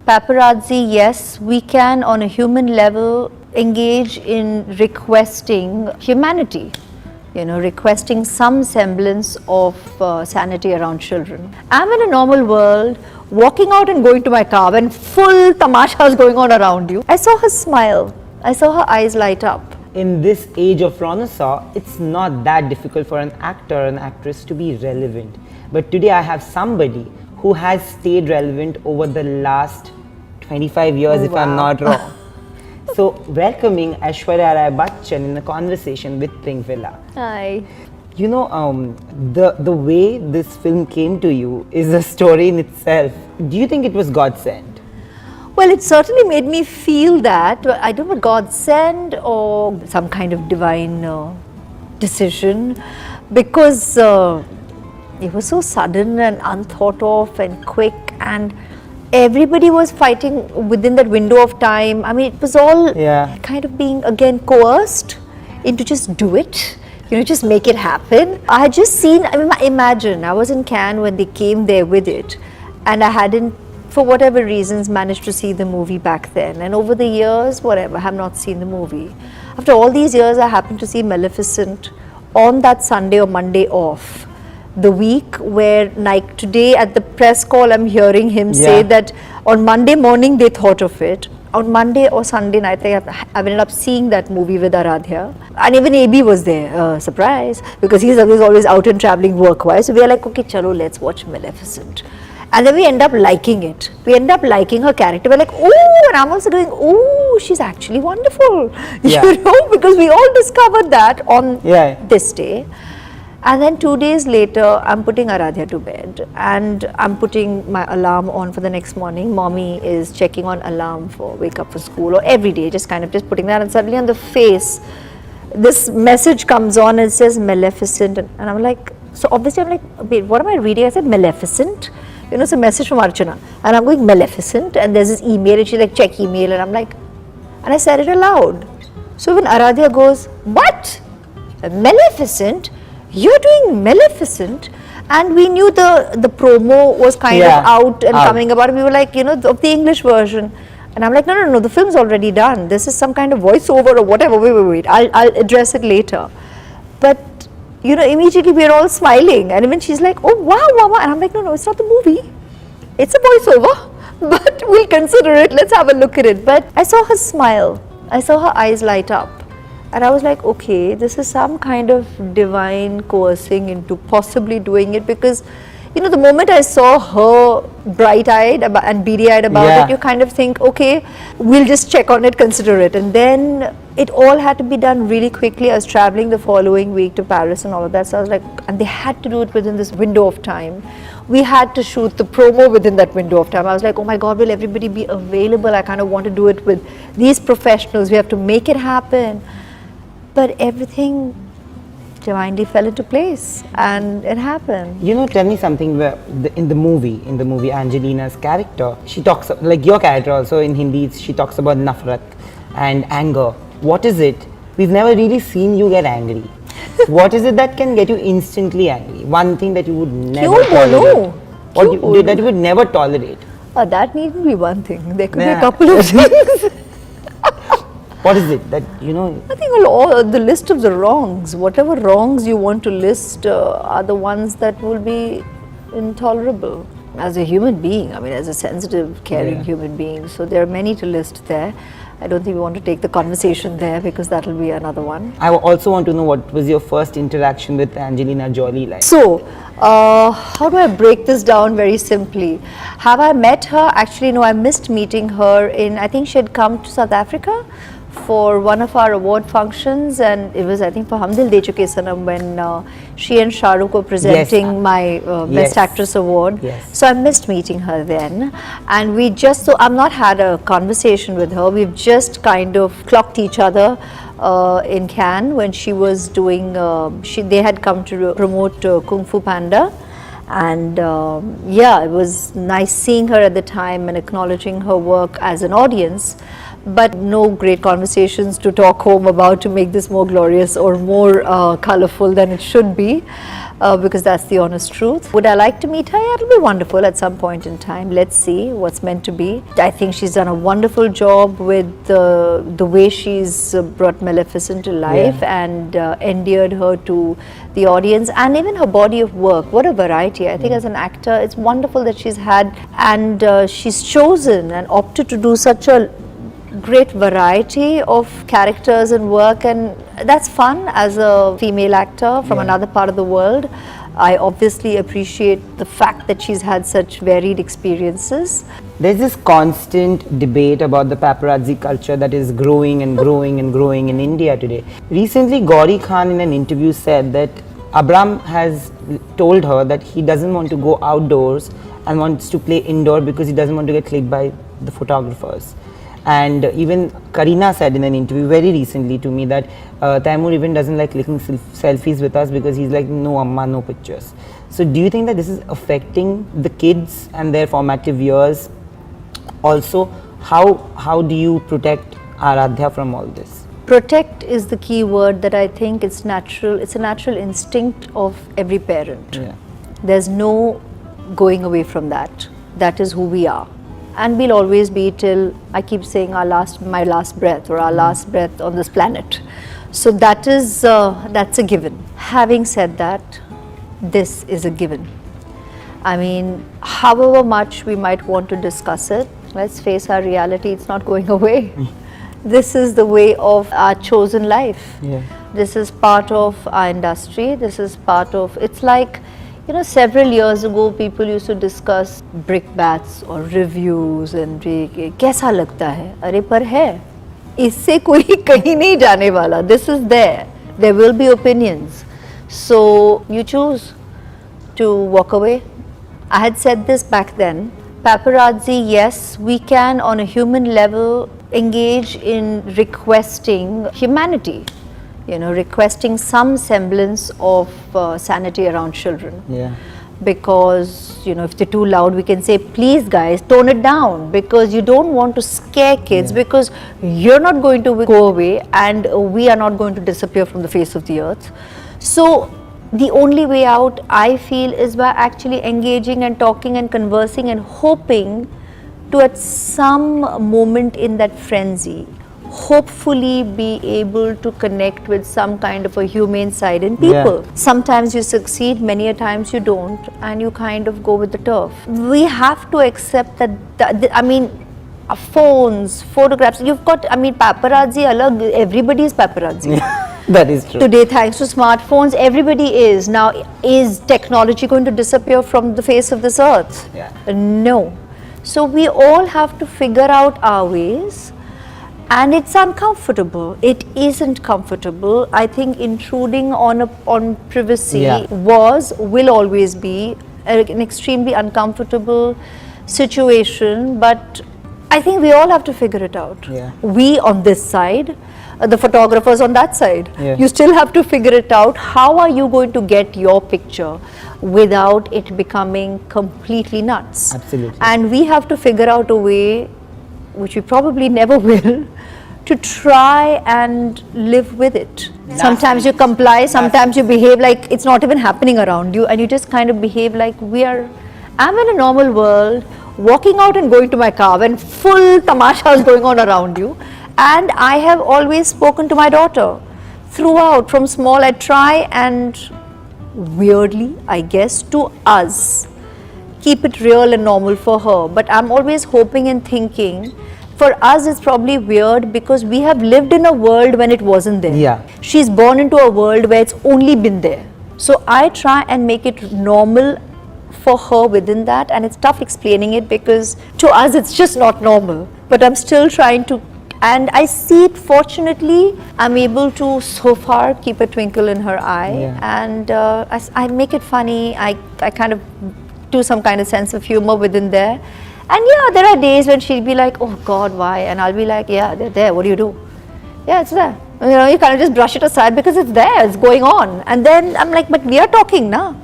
Paparazzi, yes, we can on a human level engage in requesting humanity, requesting some semblance of sanity around children. I'm in a normal world, walking out and going to my car when full tamasha is going on around you. I saw her smile, I saw her eyes light up. In this age of Renaissance, it's not that difficult for an actor or an actress to be relevant. But today I have somebody who has stayed relevant over the last 25 years, if I'm not wrong. So, welcoming Aishwarya Rai Bachchan in a conversation with Pink Villa. Hi. You know, the way this film came to you is a story in itself. Do you think it was God sent? Well, it certainly made me feel that. I don't know, God sent or some kind of divine decision, because it was so sudden and unthought of and quick, and everybody was fighting within that window of time. I mean, it was all kind of being again coerced into just do it, just make it happen. I had just seen, imagine, I was in Cannes when they came there with it, and I hadn't, for whatever reasons, managed to see the movie back then. And over the years, whatever, I have not seen the movie. After all these years, I happened to see Maleficent on that Sunday or Monday off. The week where, like today at the press call, I'm hearing him say that on Monday morning they thought of it. On Monday or Sunday night, I ended up seeing that movie with Aradhya. And even AB was there, surprise, because he's always out and traveling work-wise. So we are like, okay, chalo, let's watch Maleficent. And then we end up liking it. We end up liking her character. We're like, oh, and I'm also doing, oh, she's actually wonderful. Because we all discovered that on this day. And then 2 days later, I'm putting Aradhya to bed and I'm putting my alarm on for the next morning. Mommy is checking on alarm for wake up for school, or every day, just putting that. And suddenly on the face, this message comes on and it says Maleficent. And I'm like, so obviously I'm like, wait, what am I reading? I said Maleficent. It's a message from Archana. And I'm going Maleficent, and there's this email, and she's like, check email. And I'm like, and I said it aloud. So when Aradhya goes, what? Maleficent? You're doing Maleficent? And we knew the promo was kind of out and coming about, and we were like, of the English version. And I'm like, no, the film's already done. This is some kind of voiceover or whatever. Wait. I'll address it later. But, immediately we're all smiling. And even she's like, oh, wow, Mama. And I'm like, no, it's not the movie. It's a voiceover. But we'll consider it. Let's have a look at it. But I saw her smile. I saw her eyes light up. And I was like, okay, this is some kind of divine coercing into possibly doing it, because, the moment I saw her bright-eyed and beady-eyed about it, you kind of think, okay, we'll just check on it, consider it. And then it all had to be done really quickly. I was traveling the following week to Paris and all of that. So I was like, and they had to do it within this window of time. We had to shoot the promo within that window of time. I was like, oh my God, will everybody be available? I kind of want to do it with these professionals. We have to make it happen. But everything divinely fell into place, and it happened. Tell me something. Where in the movie, Angelina's character, she talks like your character also in Hindi. She talks about nafrat and anger. What is it? We've never really seen you get angry. What is it that can get you instantly angry? One thing that you would never tolerate. That you would never tolerate. That needn't be one thing. There could be a couple of things. What is it that, I think all the list of the wrongs, whatever wrongs you want to list are the ones that will be intolerable as a human being, as a sensitive, caring human being. So there are many to list there. I don't think we want to take the conversation there, because that will be another one. I also want to know, what was your first interaction with Angelina Jolie like? So, how do I break this down very simply? Have I met her? Actually, no, I missed meeting her I think she had come to South Africa for one of our award functions, and it was, I think, for Hum Dil De Chuke Sanam, when she and Shah Rukh were presenting my Best Actress award. So I missed meeting her then, and I've not had a conversation with her. We've just kind of clocked each other in Cannes when she was doing, they had come to promote Kung Fu Panda. And it was nice seeing her at the time and acknowledging her work as an audience. but no great conversations to talk home about to make this more glorious or more colorful than it should be, because that's the honest truth. Would I like to meet her? Yeah, it'll be wonderful at some point in time. Let's see what's meant to be. I think she's done a wonderful job with the way she's brought Maleficent to life, and endeared her to the audience, and even her body of work. What a variety. I think as an actor, it's wonderful that she's had, and she's chosen and opted to do such a great variety of characters and work, and that's fun as a female actor from another part of the world. I obviously appreciate the fact that she's had such varied experiences. There's this constant debate about the paparazzi culture that is growing and growing and growing in India today. Recently, Gauri Khan in an interview said that Abram has told her that he doesn't want to go outdoors and wants to play indoor because he doesn't want to get clicked by the photographers. And even Kareena said in an interview very recently to me that Taimur even doesn't like clicking selfies with us because he's like, no amma, no pictures. So do you think that this is affecting the kids and their formative years? Also, how do you protect Aradhya from all this? Protect is the key word that I think it's natural. It's a natural instinct of every parent. Yeah. There's no going away from that. That is who we are. And we'll always be till, I keep saying, my last breath, or our last breath on this planet. So that's a given. Having said that, this is a given. I mean, however much we might want to discuss it, let's face our reality, it's not going away. This is the way of our chosen life. Yeah. This is part of our industry. This is part of, it's like, you know, several years ago, people used to discuss brickbats or reviews and कैसा लगता है? अरे पर है, इससे कोई कहीं नहीं जाने वाला. This is there. There will be opinions. So you choose to walk away. I had said this back then. Paparazzi, yes, we can on a human level engage in requesting humanity. You know, requesting some semblance of sanity around children. Yeah. Because, you know, if they're too loud, we can say, please guys, tone it down, because you don't want to scare kids, because you're not going to go away and we are not going to disappear from the face of the earth. So the only way out, I feel, is by actually engaging and talking and conversing and hoping to, at some moment in that frenzy, hopefully be able to connect with some kind of a humane side in people. Yeah. Sometimes you succeed, many a times you don't, and you kind of go with the turf. We have to accept that, I mean, phones, photographs, you've got, I mean, paparazzi alag, everybody is paparazzi. That is true. Today, thanks to smartphones, everybody is. Now, is technology going to disappear from the face of this earth? Yeah. No. So we all have to figure out our ways. And it's uncomfortable. It isn't comfortable. I think intruding on privacy will always be an extremely uncomfortable situation. But I think we all have to figure it out. Yeah. We on this side, the photographers on that side. Yeah. You still have to figure it out. How are you going to get your picture without it becoming completely nuts? Absolutely. And we have to figure out a way, which we probably never will, to try and live with it. Sometimes you comply, sometimes you behave like it's not even happening around you, and you just kind of behave like I'm in a normal world, walking out and going to my car when full tamasha is going on around you. And I have always spoken to my daughter throughout, from small. I try and, weirdly, I guess, to us, keep it real and normal for her. But I'm always hoping and thinking, for us it's probably weird because we have lived in a world when it wasn't there. Yeah. She's born into a world where it's only been there. So I try and make it normal for her within that, and it's tough explaining it because to us it's just not normal. But I'm still trying to, and I see it, fortunately, I'm able to so far keep a twinkle in her eye, and I make it funny. I kind of do some kind of sense of humor within there. And yeah, there are days when she'll be like, oh God, why? And I'll be like, yeah, they're there, what do you do? Yeah, it's there. You know, you kind of just brush it aside because it's there, it's going on. And then I'm like, but we are talking now.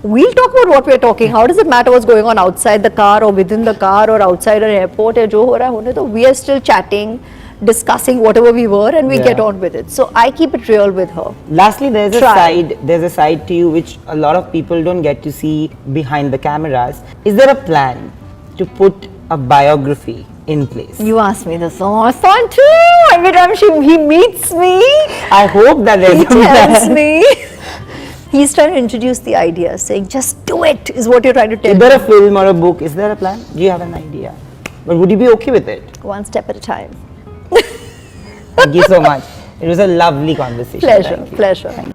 we'll talk about what we're talking. How does it matter what's going on outside the car or within the car or outside an airport? या जो हो रहा है होने दो. We are still chatting, discussing whatever we were, and we Yeah. get on with it. So I keep it real with her. Lastly, there's Try. a side to you which a lot of people don't get to see behind the cameras. Is there a plan to put a biography in place? You asked me this. Oh, it's fun too. Every time he meets me, I hope that there's he a plan. tells me. He's trying to introduce the idea, saying, just do it, is what you're trying to tell Is me. there a film or a book? Is there a plan? Do you have an idea? But would you be okay with it? One step at a time. Thank you so much. It was a lovely conversation. Pleasure, Thank you. pleasure. Thank you.